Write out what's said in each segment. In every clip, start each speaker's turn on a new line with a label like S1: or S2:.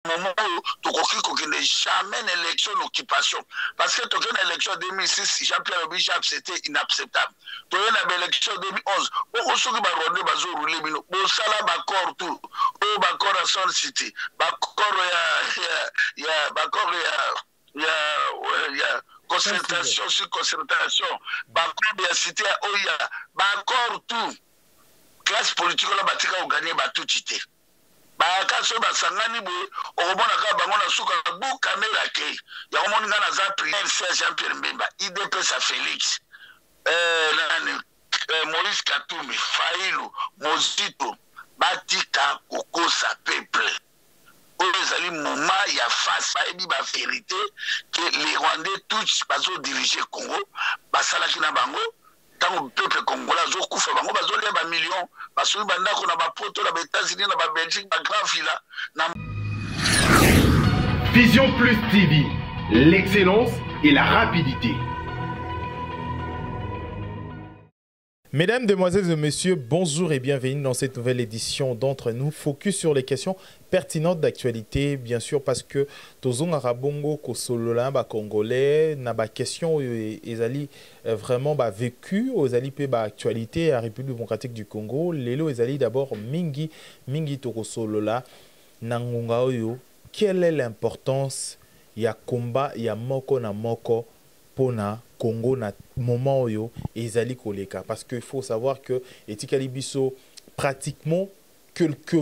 S1: moment où tu n'as jamais une élection d'occupation. Parce que tu as une élection 2006, Jean-Pierre Obichap, c'était inacceptable. Tu as une élection 2011, où ceux qui ont roulé, ils ont roulé, ils ont tout. Bakor à Son City, Bakor, il y a concentration sur concentration, Bakor, il y a cité à Oya, Bakor tout. Classe politique, on a bâti à gagner, tout cité. Bakaso basangani boye okomona ka bango na suka bu kamera ke ya komoni nga na za prière Jean-Pierre Mbemba IDPS à Félix Maurice Katumbi Failu Mozito batika kokosa peuple oyo ezali moment ya face bayebi ba vérité que les Rwandais tous bazo diriger Congo basalaki na bango tant le peuple congolais zo kufa bango bazolia ba millions basui bandako na ba poto na ba États-Unis na ba Belgique ba grand villa na
S2: Vision Plus TV, l'excellence et la rapidité.
S3: Mesdames, Demoiselles et Messieurs, bonjour et bienvenue dans cette nouvelle édition d'Entre nous. Focus sur les questions pertinentes d'actualité, bien sûr, parce que Tozong Arabongo, Kosolola, Congolais, n'a pas question, ils allaient vraiment vécu, ils allaient pas actualité à la République démocratique du Congo. Lelo, ils allaient d'abord Mingi Tokosolola, Nangonga Oyo. Quelle est l'importance? Il y a combat, il y a moko na moko. Pona Congo na moment oyo ezali koleka parce qu'il faut savoir que etikali biso pratiquement quelques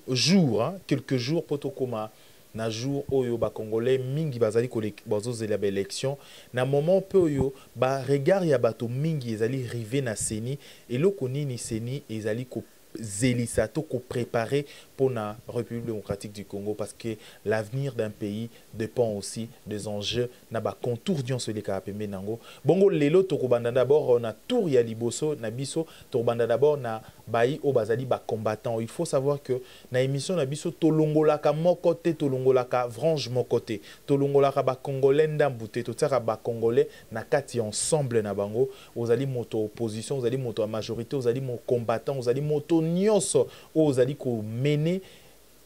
S3: jours potokoma na jour oyo ba congolais mingi bazali koleka bazozela ba élection na moment peu oyo ba regard ya bato mingi ezali rivé na seni eloko nini seni ezali ko zélissa to ko préparer pour la République démocratique du Congo parce que l'avenir d'un pays dépend aussi des enjeux na ba contour dion sur les kapembe nango bongo lelo to ko banda d'abord na tour ya liboso na biso to banda d'abord na bayi o bazali ba combattant. Il faut savoir que na émission na biso to longolaka moko te to longolaka frange moko te to longolaka ba congolais ndambuté to tsaka ba congolais na kati ensemble na bango ozali moto opposition ozali moto à majorité ozali mo combattant ozali moto nyonso ozali ko mener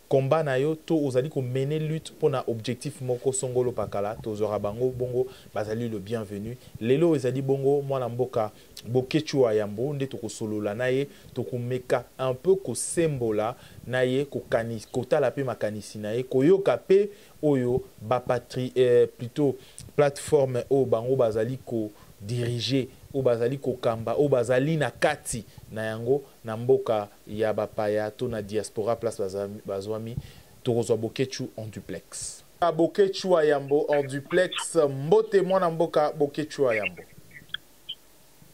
S3: combat na yo to ozali ko mener lutte pour na objectif moko songolo pakala to zora bango bongo bazali le bienvenu lelo ezali bongo mwana mboka Bokechua Yambo nde to ko solola na ye to ko meka un peu ko sembola na ye ko kanis ko tala pe makanisi na ye ko yoka pe oyo ba patrie plutôt plateforme o bango bazali ko diriger o bazali ko kamba o bazali na kati na yango na mboka ya bapaya to na diaspora place bazwami to kozwa Bokechu en duplex. Bokechua Yambo en duplex mbote mwana mboka Bokechua Yambo.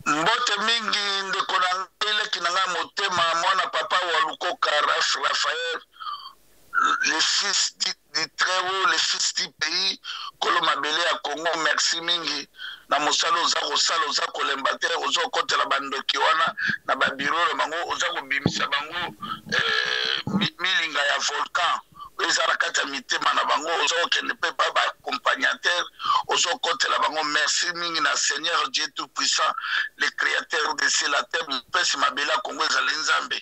S1: mbote mingi ndeko na ngele kinanga motema mwana papa wa Lukoka Raphaël le fils du très haut, le fils du pays Koloma Bele à Congo, merci mingi na mosalo oza kolembate ozo kotela bandoki wana na babiro bango oza kobimisa bango milinga ya volcan ezala kati ya mitema na bango ozo kende pe ba accompagnateur ozo kotela bango merci mingi na Seigneur Dieu tout puissant le créateur de ciel la terre pesi mabela Congo ezala nzambe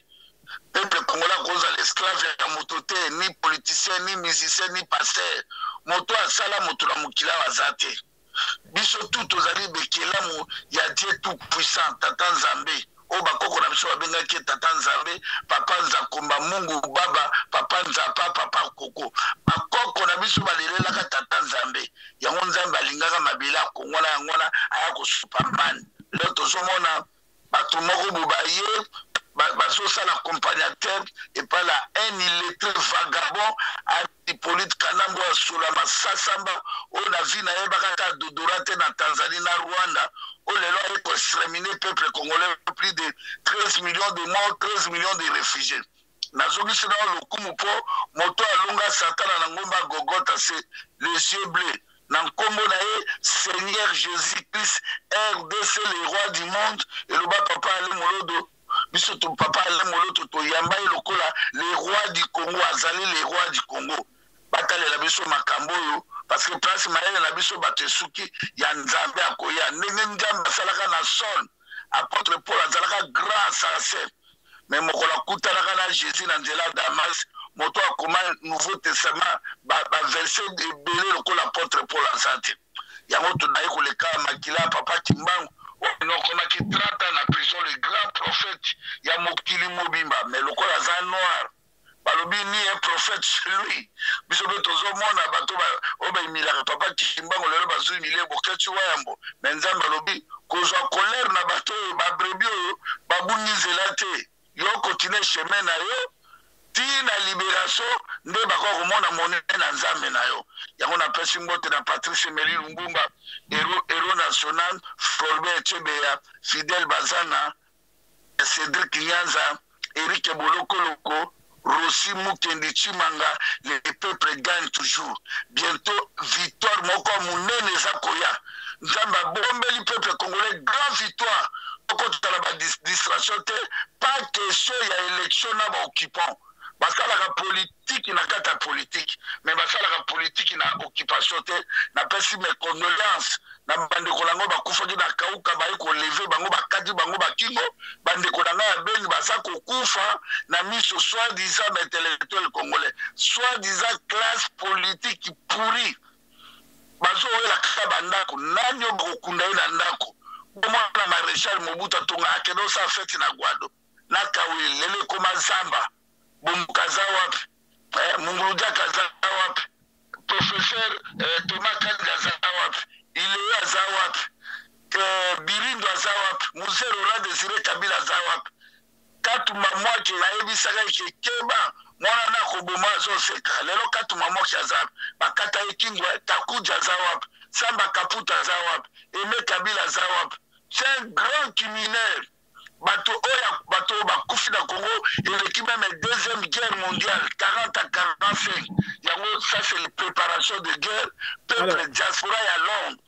S1: peuple congolais cause l'esclave ya moto te ni politicien ni musicien ni pasteur moto asala moto na mokila wazate biso tout tozali bekelamu ya Dieu tout puissant tata nzambe o bakoko na biso babengaki tata nzambe papa nzakomba mungu baba papa nzapa papa koko bakoko na biso balelelaka tata nzambe yango nzambe alingaka mabela kongola yango na aya ko superman leo tozomona bato moko bobaye bazosala accompagnateur et pas là un illettré vagabond Hippolyte Kanambo Asula Masasamba on a vu na yebaka Dodorate na Tanzanie na Rwanda on les a exterminé peuple congolais plus de 13 millions de morts 13 millions de réfugiés nazoki sina lokumu po moto alonga satana na ngomba Gogota c'est les yeux bleus na nkombo na ye Seigneur Jésus-Christ RDC le roi du monde et le bas papa ale molodo biso to papa ale molodo to yamba lokola les rois du Congo azali les rois du Congo batalela biso makambo yo parce que place maele na biso batesuki ya nzambe akoya ndenge nzambe asalaka na sol apôtre Paul azalaka grand assassin mais mokola kutalaka na Jésus na nzela Damas moto akoma Nouveau Testament verset ebele lokola apôtre Paul aza te yango tonaye koleka makila papa Kimbangu onokomaki 30 ans na prison le grand prophète ya mokili mobimba mais lokola aza noir balobi ni un prophète lui biso mpe tozomona bato oyo bayimilaka papa Kimbangu lelo bazoyimile boketi wayambo me nzambe alobi kozwa colère na bato oyo babrebi oyo babungi nzela te yo continue chemin na yo ti na libération nde bakoka komona monene na nzambe na yo yango napesi mbote na Patrice Emery Lumbumba héros national Floribert Chebeya Fidèle Bazana Cédric Nyanza Eric Bolokoloko Rossi Mukendi Chimanga, les peuples gagnent toujours. Bientôt, victoire moko munene zakoya. Nzamba bombeli peuple congolais, grande victoire. Quand tu as la distraction, pas question, il y a élection na ba occupant. Parce que la politique, il n'a qu'à ta politique. Mais parce que la politique, il n'a occupation, n'a pas si mes condoléances. Na bande kolango bakufa ki na kauka ba ko lever bango bakati bango bakingo bande kolanga ya beni baza kokufa na miso soi-disant intellectuel congolais soi-disant classe politique pourrie bazo la kaka bandako nani okunda ina ndako bomona maréchal Mobutu tonga akeno sa fête na Gwado na kawi lele koma zamba bomukaza wapi Munguluja kaza wapi professeur Thomas Kangaza wapi il est à Zawap, Birindo à Zawap, Moussé Rora Désiré Kabila Zawap. Quatre mamans qui a émis Saga qui est Keba, Mwana Koboma Zoseka, Lelo quatre mamans qui a Zawap, Bakata Ekingwa, Takuja Zawap, Samba Kaputa Zawap, Aimé Kabila Zawap. C'est un grand criminel. Bato Oya, Bato Bakoufi na Congo, il est qui même la deuxième guerre mondiale, 40 à 45. Yango, ça c'est la préparation de guerre, peuple diaspora à Londres.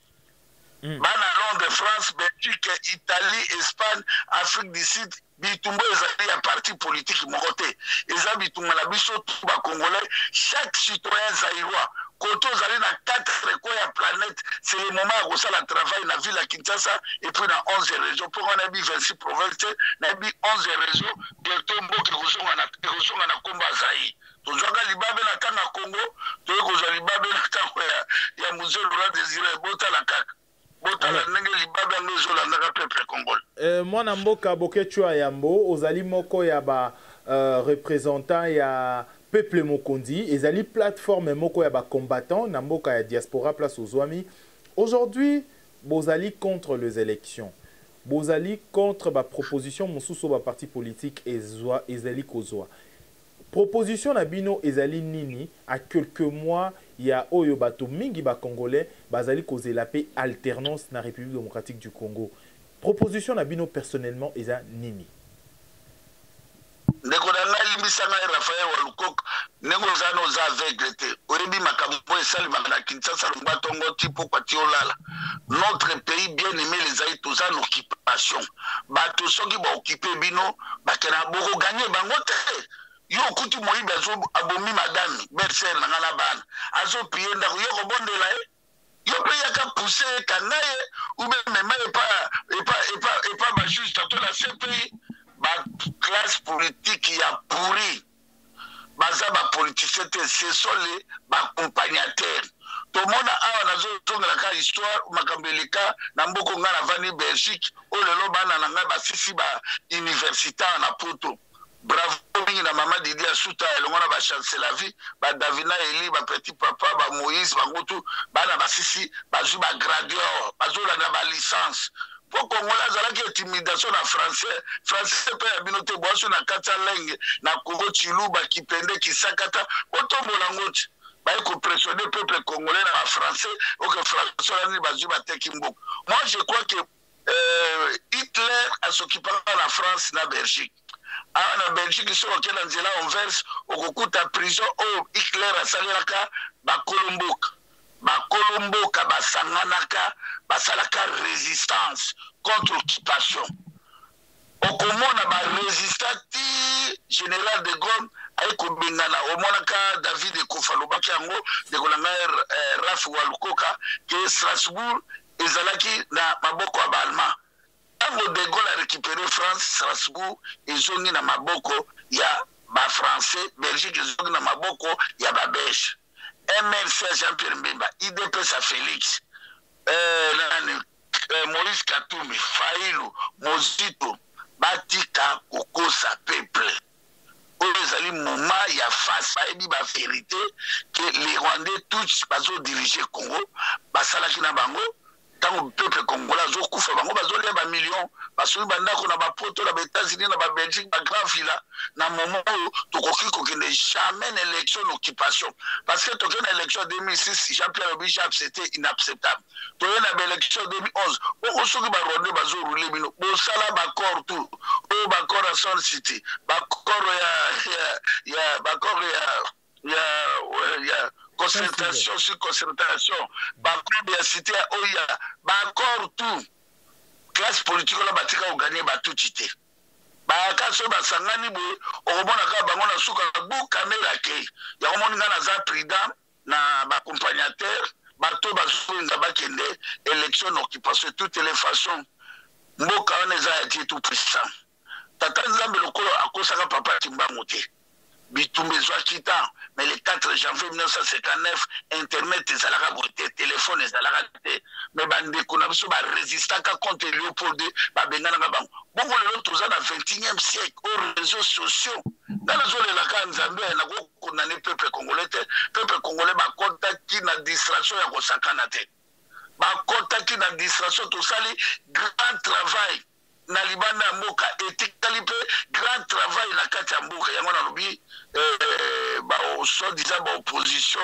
S1: Bana Londres, France, Belgique, Italie, Espagne, Afrique du Sud, bitumbo ezali ya parti politique mokote. Eza bitumbo na biso tuba congolais, chaque citoyen zaïrois. Koto zali na 4 coins ya planète, c'est le moment où ça la travail na ville à Kinshasa et puis dans 11 régions. Pour on a mis 26 provinces, on a mis 11 régions, bientôt mboke kozonga na komba zaï. Tozwaka libabe na tanga Congo, toye kozwa libabe na tanga ya Moussé Rora Désiré bota la kaka. Bota la ndenge libabe ngo landaka peuple congolais.
S3: Mwana mboka Bokechua Yambo, ozali moko ya ba représentant ya peuple mokondi, ezali plateforme moko ya ba combattant na mboka ya diaspora place ozwami. Aujourd'hui, bozali contre les élections. Bozali contre ba proposition mosusu ba parti politique ezali kozwa. Proposition na bino ezali nini à quelques mois il y a oyo bato mingi ba congolais bazali kozela pe alternance na République démocratique du Congo. Proposition na bino personnellement eza nini?
S1: Ndeko na ngai limbisanga Raphaël Walukoka nengo zano za aveugle te oyebi makambo esali makana Kinshasa longba tongo tipo kwa tiolala notre pays bien aimé les aïe tous en occupation bato soki ba occuper bino bakena boko gagner bango te yo kuti moyibi azo abomi madame berser na ngana bana azo pienda yo ko bondela yo pe yaka pousser kanaye ou même pas ba juge tato la CPI ba classe politique ya pourri baza ba politicien te ce sont les ba accompagnateurs to mona awa nazo tongela ka histoire makambeleka na mboko ngana vani Belgique o lelo bana na ngai ba sisi ba université na Poto bravo mingi na mama Didi Asuta elongona ba chance la vie ba Davina Eli ba petit papa ba Moïse ba ngotu bana ba sisi ba zu ba gradueur ba zola na ba licence. Pour Congolais zalaki intimidation na français pe ya bino te boaso na kata langue na Congo Chiluba Kipende Kisakata otombola ngoti ba ko pressionner peuple congolais na français ou que français ni bazu ba teki mboko. Moi je crois que Hitler a s'occupé de la France na Belgique. Na Belgique ils sont okela nzela inverse okokuta prison o Hitler asalelaka ba Kolomboka basanganaka basalaka résistance contre l'occupation. Okomona ba résistant général de Gaulle ay ko bingana omonaka David Ekofalobaki yango de kolanga Raf Walukoka que Strasbourg ezalaki na maboko ya Allemand. Tango de Gaulle a récupéré France, Strasbourg ezongi na maboko ya bafrançais Belgique ezoki na maboko ya babelge. MLC Jean-Pierre Mbemba, IDPS Félix, Maurice Katumbi, Failu, Mozito, batika kokosa peuple. Oyo ezali moment ya face bayebi ba vérité que les Rwandais tous bazo diriger Congo, basalaki na bango tango peuple congolais azokufa bango bazolia ba millions basuli bandako na bapoto na États-Unis na ba Belgique ba grand villa na moment oyo tokoki kokende jamais une élection d'occupation parce que toke na élection 2006 Jean-Pierre Obijab c'était inacceptable toye na élection 2011 oko soki ba Rwandais bazo rouler bino bosala ba corps tout o ba corps à Sun City ba corps ya concertation sur concertation, bakor ya cité ya Oya, bakor tout. Classe politique la batika ou gagner batuti te. Baka so basangani bo, okobona ka bango na suka bu kamera ke. Ya omoni nga na za président na accompagnateur, bato basunga bakende élection d'occupation de toutes les façons. Mboka on eza ya tout puissant. Tata Nzambe lokolo akosaka papa Timbango te. Bitumbe Kita, mais le 4 janvier 1959, Internet ezalaka bote, téléphone ezalaka te, mais bandeko na biso ba résistaka contre Léopold II, ba bengana na bango. Bongo lelo toza na 21e siècle aux réseaux sociaux. Dans la zone la kan Nzambe na ko condamner peuple congolais te, peuple congolais ba contaki na distraction ya kosakana te. Ba contaki na distraction to sali grand travail. Na libanda mboka etikali pe grand travail na kati ya mboka yango na lobi ba soi-disant ba opposition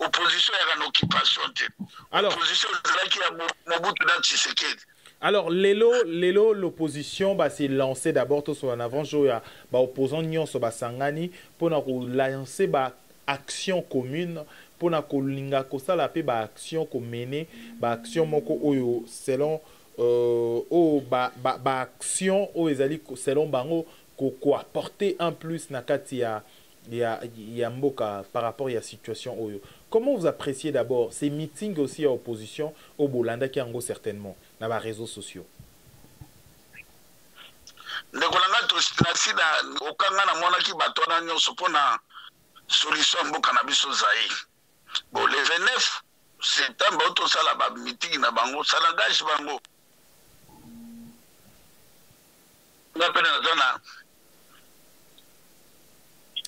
S1: ya na occupation te. Alors opposition ezalaki ya Mobutu na Tshisekedi.
S3: Alors lelo l'opposition bah s'est lancé d'abord tout sur en avant joya ba opposant nyonso ba sangani pour na ko lancer ba action commune pour na ko linga ko sala pe ba action ko mener ba action moko oyo selon action o ezali selon bango ko apporter un plus na kati ya mboka par rapport à la situation oyo. Comment vous appréciez d'abord ces meetings aussi à opposition au Bolanda qui ango certainement dans les réseaux sociaux?
S1: Ndekolanga to sinasida okanga na mona ki batona nyonso pona solution mboka na biso zai. Bon le 29 septembre auto sala ba meeting na bango sala engage bango.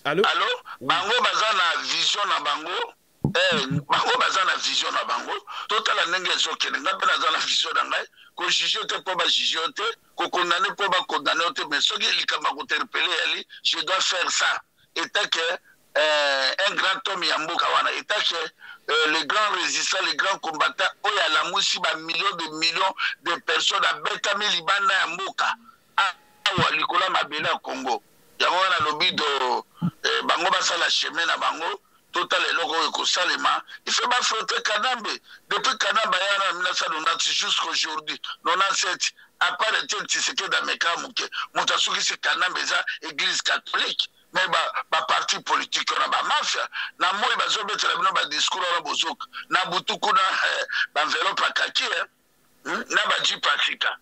S3: Allô?
S1: Allô? Oui. Bango bazana vision na bango. Bango bazana vision na bango. Total ndenge ezokende nga pena zana vision na ngai. Ko juger te po ba juger te, ko condamner po ba condamner te, mais soki likamba ko interpeller ali, je dois faire ça. État que un grand homme ya mboka wana, état que les grands résistants, les grands combattants, oya la musi ba millions de personnes à betami libanda ya mboka. Awa likola mabele ya Congo. Yango wana lobi do bango basala chemin na bango total eloko ekosalema il faut affronter Kanambe depuis Kanambe yana 1990 jusqu'aujourd'hui 97 à part le Tshisekedi d'Ameka muke mutasuki se Kanambe za église catholique mais ba parti politique na ba mafia na moi bazo betela bino ba discours na bozoka na butuku na ba enveloppe akaki na ba jipakika.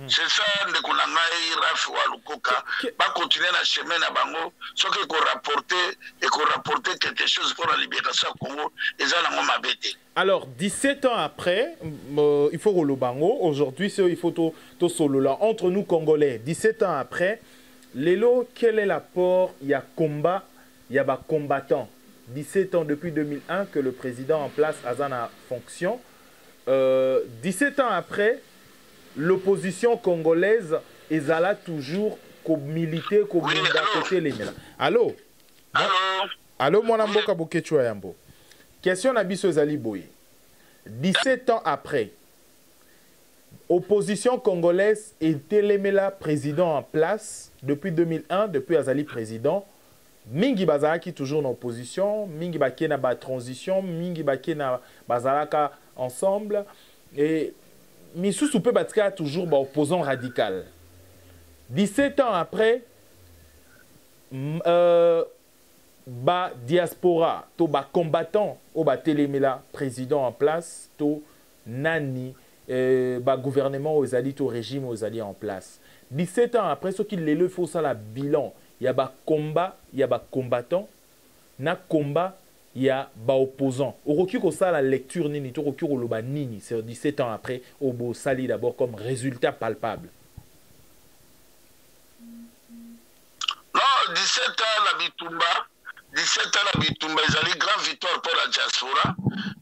S1: C'est ça, ndeko na ngai Rafi Walukoka va continuer na chemin na bango soki ko rapporter quelque chose pour la libération du Congo et ça na mabete.
S3: Alors 17 ans après il faut le bango aujourd'hui il faut to solo là entre nous Congolais 17 ans après lelo quel est l'apport il y a combat il y a ba combattant 17 ans depuis 2001 que le président en place Azana fonction 17 ans après l'opposition congolaise ezala toujours ko militer ko binda côté les mela. Allô? Allô mwana mboka bokechwa yambo. Question na biso ezali boye. 17 ans après opposition congolaise était lemela président en place depuis 2001 depuis azali président mingi bazalaki toujours en opposition mingi bakena ba transition mingi bakena bazalaka ensemble et Misusu peut battre toujours opposant radical. 17 ans après, ba diaspora, to ba combattant, au ba télémela président en place, to nani, ba gouvernement aux alliés, to régime aux alliés en place. 17 ans après, ce qu'il est le faut ça la bilan. y a ba combat, il y a ba combattant, na combat, il y a ba opposant. Au recul comme ça la lecture nini, au recul au loba nini, c'est 17 ans après au beau sali d'abord comme résultat palpable.
S1: Non, 17 ans la bitumba, 17 ans la bitumba, ils ont une grande victoire pour la diaspora.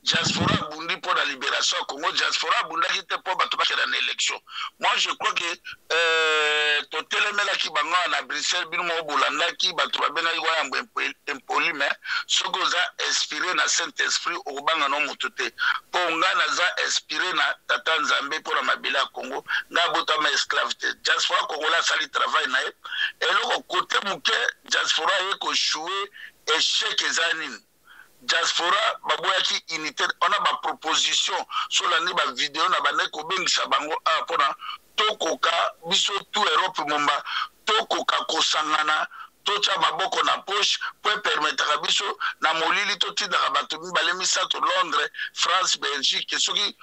S1: Diaspora bundi pour la libération au Congo, diaspora bundi qui était pour battre dans l'élection. Moi je crois que totel mela ki bango na Bruxelles bino mo bolanda ki battu bena iwa impoli mais ce que ça inspiré na Saint-Esprit au banga no mututé. Pour nga na za inspiré na tata Nzambe pour la mabila Congo, nga bota ma esclavité. Diaspora congolais sali travail na et le côté muke diaspora yeko jouer échec ezanine. Diaspora baboyaki unité on a ma proposition sur la niba vidéo na baneko bengisa bango apona tokoka biso tout Europe momba tokoka kosangana tocha maboko na poche pour permettre biso na molili totindaka bato mibale misato Londres, France, Belgique soki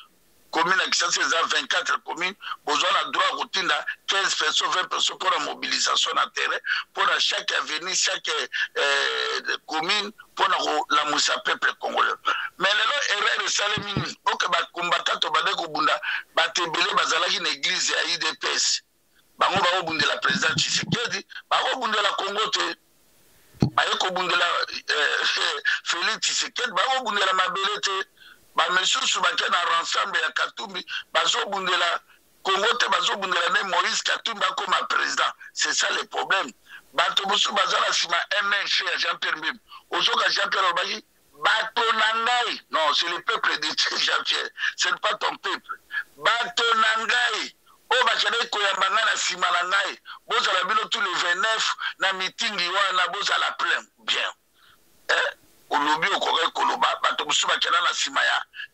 S1: commune qui c'est 24 communes, besoin de droit routine 15 personnes, 20 personnes pour la mobilisation à terrain, pour chaque avenue, chaque commune, pour la moussa peuple congolais. Mais le erreur de Salemini, au que les combattants au Badeko Bunda, Batebele, Bazalaki, une église à IDPS, Bango Bao Bunda la présidente Tshisekedi, Bango Bunda la Congo, Bayeko Bunda la Félix Tshisekedi, Bango Bunda la Mabelete. Monsieur Soubaki na ensemble ya Katumbi bazo bundela Congo te bazo bundela ne Moïse Katumbi comme président. C'est ça le problème. Bato musu bazala sima MNC Jean-Pierre Mbim. Ozoka Jean-Pierre Obagi bato nangai. Non, c'est le peuple de Jean-Pierre. C'est pas ton peuple. Bato nangai. O bakade koyambanga na sima nangai. Bozala bino tous les 29 na meeting wana bozala plein. Bien. Olobi okoke koloba bato musu bakena na sima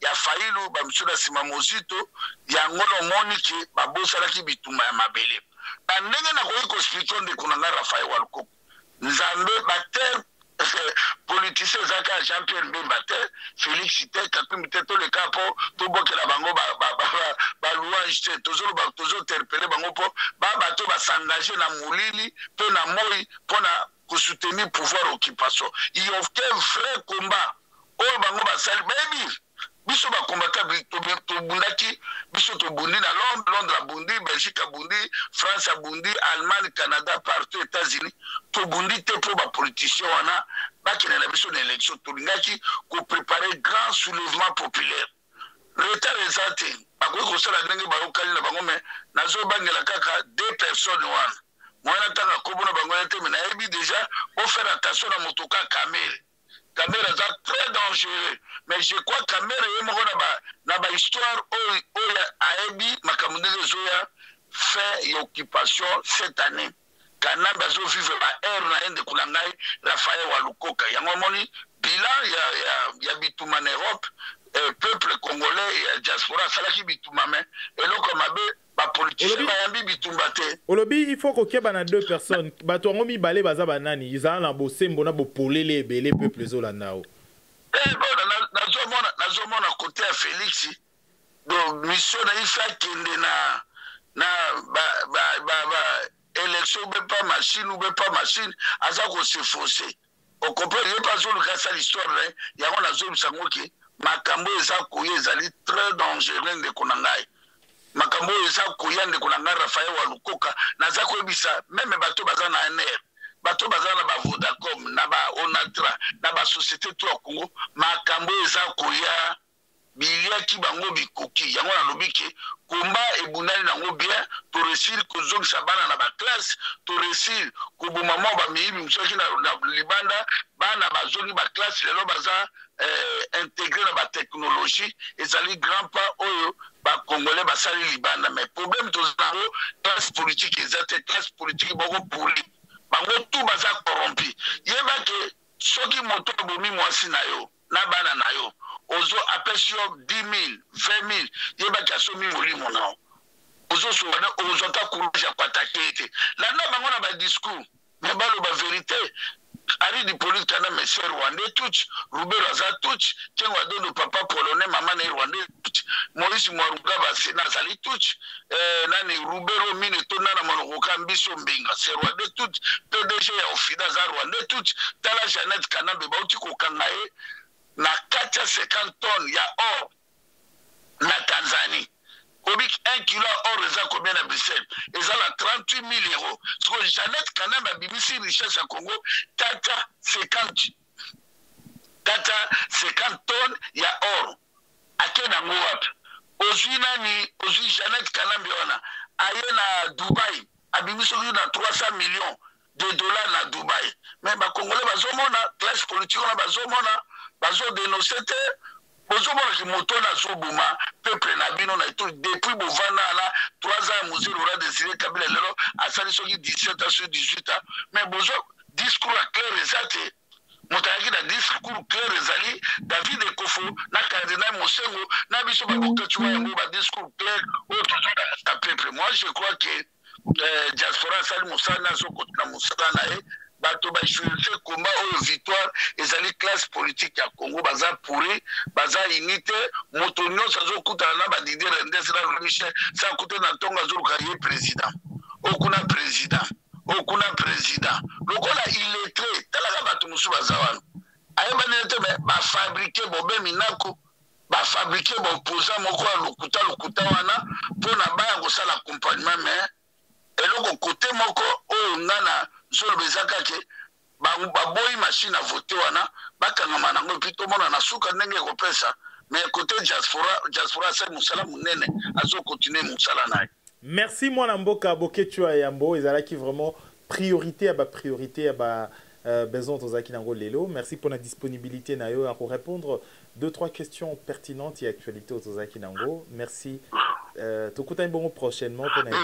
S1: ya Failu ba musu na sima Mozito ya ngono moniki babosala ki bituma ya mabele na ndenge na koyi ko explication de kunanga Raphaël Walco Nzambe bater politicien zaka Jean-Pierre Mbemba te Félix Tshisekedi Katumbi te to le capo to bokela bango ba louange te tozo ba tozo interpeller bango po ba bato ba s'engager na mulili pe na moi pona pour soutenir le pouvoir occupation. Il y a un vrai combat. Oh, bango basali baby. Biso ba combattre to bundaki, biso to bundi na Londres a bundi, Belgique a bundi, France a bundi, Allemagne, Canada, partout États-Unis. To bundi te pour ba politicien wana ba kene na biso na élection to lingaki ko préparer grand soulèvement populaire. Retard exacté. Ba ko sala ndenge ba okali na bango mais nazo bangela kaka 2 personnes wana. Moi, j'entends que vous avez déjà faire attention à mon toka caméra. Caméra est très dangereux. Mais je crois que caméra est une histoire où Aebi, Makamune Zoya, fait une occupation cette année. Kanaba zo vive la ère na ende kunangai Raphaël Walukoka. Yangomoni bilan ya bituma en Europe, peuple congolais et diaspora salaki bituma mais et là comme abe ba politicien ba yambi bitumba te.
S3: Olobi il faut que bana 2 personnes bato ngomi balé baza banani ils na bosembo na bo polele belé peuple zolandao.
S1: Bon nazomona côté à Félix donc mission na ifa kende na élection ou pas machine ou pas machine aza ko se forcer au comprendre il pas sur le cas ça l'histoire là il y a on a zone sango ki makambo eza koye ezali très dangereux de konangai makambo eza koya de konangai Raphaël Walukoka naza ko ebisa même bato baza na NR bato baza na ba Vodacom na ba Onatra na ba société to Congo makambo eza koya bilia ki bango bikoki yango na lobiki komba ebunani nango bien to réussir ko zongisa bana na ba classe to réussir ko bumama ba miyibi msoki na libanda bana bazongi ba classe lelo baza intégré dans la technologie ezali grand pas oyo ba congolais basali libanda mais problème to zaro classe politique ezate classe politique boko poli bango tout baza corrompu yeba ke soki moto bomi mwasi na yo na bana na yo ozo apesio 10 000 20 000 yeba ka so mi molimo na ozo so na ozo ta courage à attaquer là na bango na ba discours mais ba lo ba vérité Ari di police kana monsieur Rwandais touch, Roubert Aza touch, Kengo Adondo papa polonais maman ne Rwandais touch, Maurice Mwaruga ba Sénat zali touch, nani Roubert Mine tona na Monokoka Mbiso Mbinga, c'est Rwandais touch, PDG ya Ofida za Rwandais touch, Tala Jeannette Kanambe bauti kokangaye na 450 tonnes ya or na Tanzanie. Obik 1 kilo or eza combien na Bruxelles? Eza la 38 000 euros. Parce que Jeannette Kanambe BBC richesse à Congo, 50 tonnes ya or. Akena ngouap. Ozui nani, ozui Jeannette Kanambe wana. Aye na Dubaï. Abimiso na 300 millions de dollars na Dubaï. Mais ba Congolais bazomona, classe politique na bazomona, bazo dénoncer te. Bozomona ki moto na zobuma peuple na bino na tout depuis bovana na 3 ans Mozé Laurent Désiré Kabila lelo asali soki 17 ans sur 18 ans mais bozo discours clair ezate motaki na discours clair ezali David Ekofo na cardinal Mosengo na biso ba kokatwa yango ba discours clair autre na peuple. Moi je crois que diaspora sali musana soko na musana bato ba choisir combat au victoire ezali classe politique ya Congo baza pourri baza unité motonyo sazo kutana na ba Didier Rendes na Michel sa kutana na tonga zuru kaye président okuna président lokola illettré talaka bato musu bazawana ayeba nete ba fabriquer bobe minako ba fabriquer ba opposant moko lokuta wana pona baya ko sala accompagnement mais eloko côté moko o ngana zolo bezaka ke ba boy machine à voter wana bakanga nango pito mona na suka ndenge ko pesa mais côté diaspora c'est musala munene azo continuer musala naye.
S3: Merci mwana mboka Bokechua Yambo ezalaki vraiment priorité à ba besoin tozaki nango lelo. Merci pour la disponibilité na yo pour répondre 2-3 questions pertinentes et actualités aux Tozaki Nango. Merci. Tokuta bongo prochainement pour
S1: non,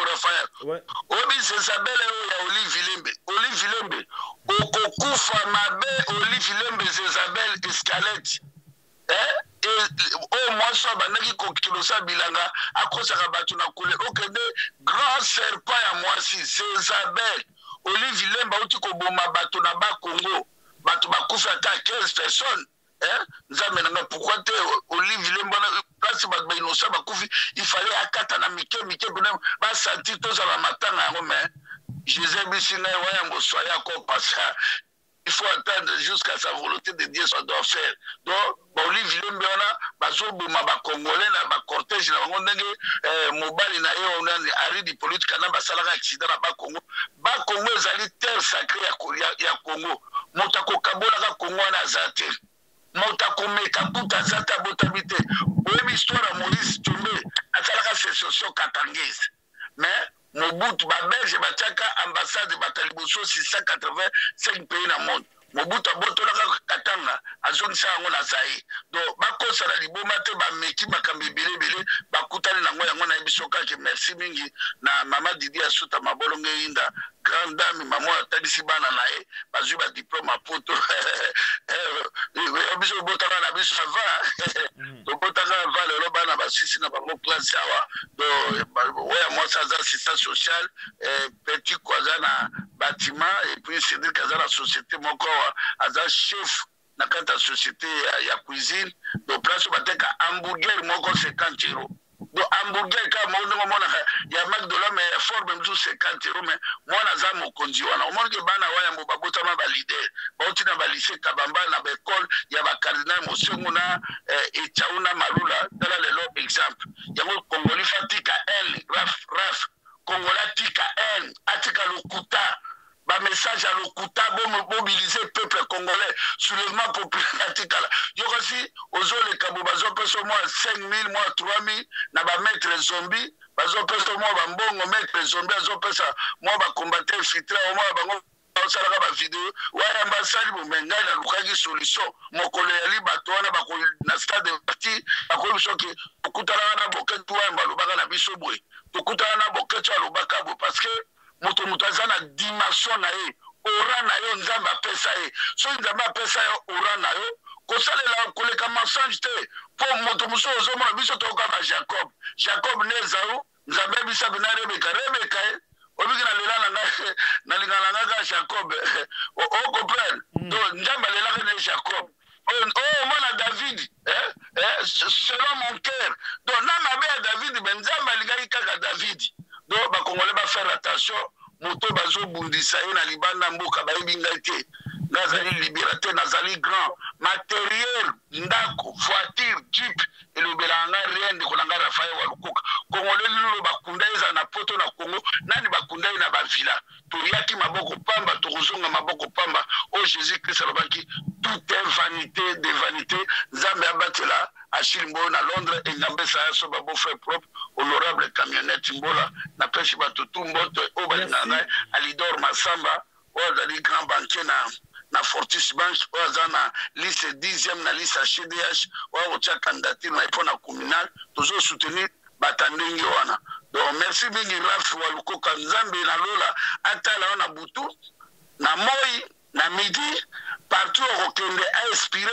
S1: Raphaël.
S3: Ouais.
S1: Obi Isabelle ya Olive Vilembe. Okokufa mabe Olive Vilembe Isabelle Escalette. Oh moi ça banaki kokilosa bilanga akosaka batu na kule okende grand serpent ya moi si Isabelle Olive Vilembe uti ko boma batu na ba Congo. Batu bakufa ata 15 personnes. Nzambe nanga pourquoi te Olive Vilembe place batu ba innocent bakufi il fallait akata na mike bena ba senti to za ba matanga yango mais Jésus bisina wayango soya ko passer. Il faut attendre jusqu'à sa volonté de Dieu ça doit faire. Donc Olive Vilembe wana bazobuma ba congolais na ba cortège na bango ndenge mobali na yo onani ari di politique na basalaka accident na ba Congo ezali terre sacrée ya Congo. Motako kabola ka Congo na zate. Motako meka kuta zata botabite. Oyebi histoire Maurice Tumbe asalaka sécession katangese. Mais Mobutu ba Belge batiaka ambassade bataliboso 685 pays na monde. Mobutu abotolaka Katanga azongisa yango na Zaïre. Donc bakosa na liboma te bameki makambi belebele bakutani nango yango na bisoka ke merci mingi na mama Didi Asuta Mabolonge Inda grande dame maman atadisi bana nae bazwi ba diplôme poto biso botaka na biso va to botaka va le bana basisi na bango classe awa do ouais moi ça assistance sociale petit kwaza na bâtiment et puis c'est dire kaza la société moko aza chef na kata société ya cuisine do place bateka hamburger moko 50 euros. Donc hamburger ka mona ya McDonald's mais forme mzu 50 euros mais mwana za mokonzi wana omonke bana waya mbo babota ma ba leader bauti na ba lycée Kabamba na ba école ya ba cardinal Mosengo na Echauna Malula dala lelo exemple yango Congoli fatika raf Congola tika atika lokuta ba message à l'Okuta mobiliser le peuple congolais soulèvement populaire tikala yokosi ozole kabo bazo peso moi 5000 moi 3000 na ba mettre zombie bazo peso moi ba mbongo mettre zombie bazo pesa moi ba combattre filtre moi bango osalaka ba vidéo wa ambassade bomenga na lukaki solution mokolo ya libato wana ba na stade parti ba biso ke okutana na boketu wa mbalobaka na biso boy okutana na boketu alobaka bo parce que moto azana dimension na ye ora na yo nzamba pesa ye so nzamba pesa yo ora na yo kosalela koleka mensonge te po moto muso ozomona biso toka ba Jacob nezao nzambe bisa bina Rebeka obiki na lingana nga Jacob o comprendre donc nzambe alelaka ne Jacob oh mwana David selon mon cœur donc na mabe ya David mais nzambe alingaki kaka David donc bakongole ba faire attention moto bazobundisa ye na libanda mboka bayebi ngai te nazali libérateur nazali grand matériel ndako voiture jeep elobela nga rien ndeko na nga Raphaël Walukoka kongole lilo bakunda eza na poto na Congo nani bakunda ye na bavila toriaki maboko pamba tokozonga maboko pamba o Jésus Christ alobaki tout est vanité de vanité nzambe abatela Achille Mboyo na Londres engambe sa yaso babo frère propre honorable camionnette Mbola na peshi batutu mboto o balinga ngai Alidor Masamba o azali grand banquier na Fortis Bank o aza na liste 10e na liste HDH o akotia candidature na ipo na communal tozo soutenir batandingi wana donc merci mingi Raf Walukoka nzambe na lola atala wana butu na moi na midi partout okende a inspiré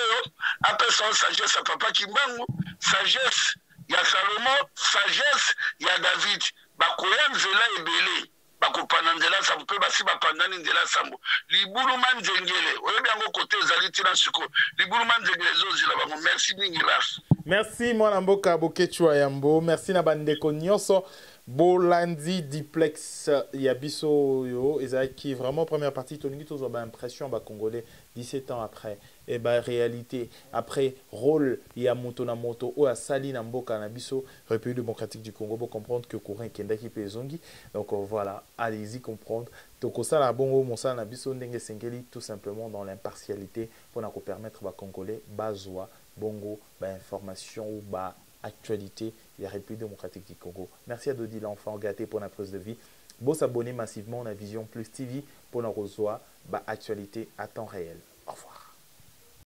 S1: après son sagesse à papa Kimbangu sagesse ya Salomo sagesse ya David bakoya nzela ebele bakopana nzela sambo pe basi bapandani nzela sambo libulu manzengele oyebi yango kote ezali tina siko libulu manzengele zozila bango merci mingi Raf
S3: merci mwana mboka Bokechwa Yambo merci na bandeko nyonso Bolandi diplex yabiso yo ezaki vraiment première partie tolingi tozo ba impression ba congolais 17 ans après et ba réalité après rôle ya moto na moto o asali na mboka na biso République démocratique du Congo pour comprendre que courant kendaki pezongi donc voilà allez-y comprendre donc ça la bongo monsala na biso ndenge sengeli tout simplement dans l'impartialité pour na ko permettre ba congolais bazwa bongo ba information ou ba actualité de la République démocratique du Congo. Merci à Dodi l'enfant gâté pour notre prise de vie. Beau s'abonner massivement à Vision Plus TV pour nous recevoir actualité à temps réel. Au revoir.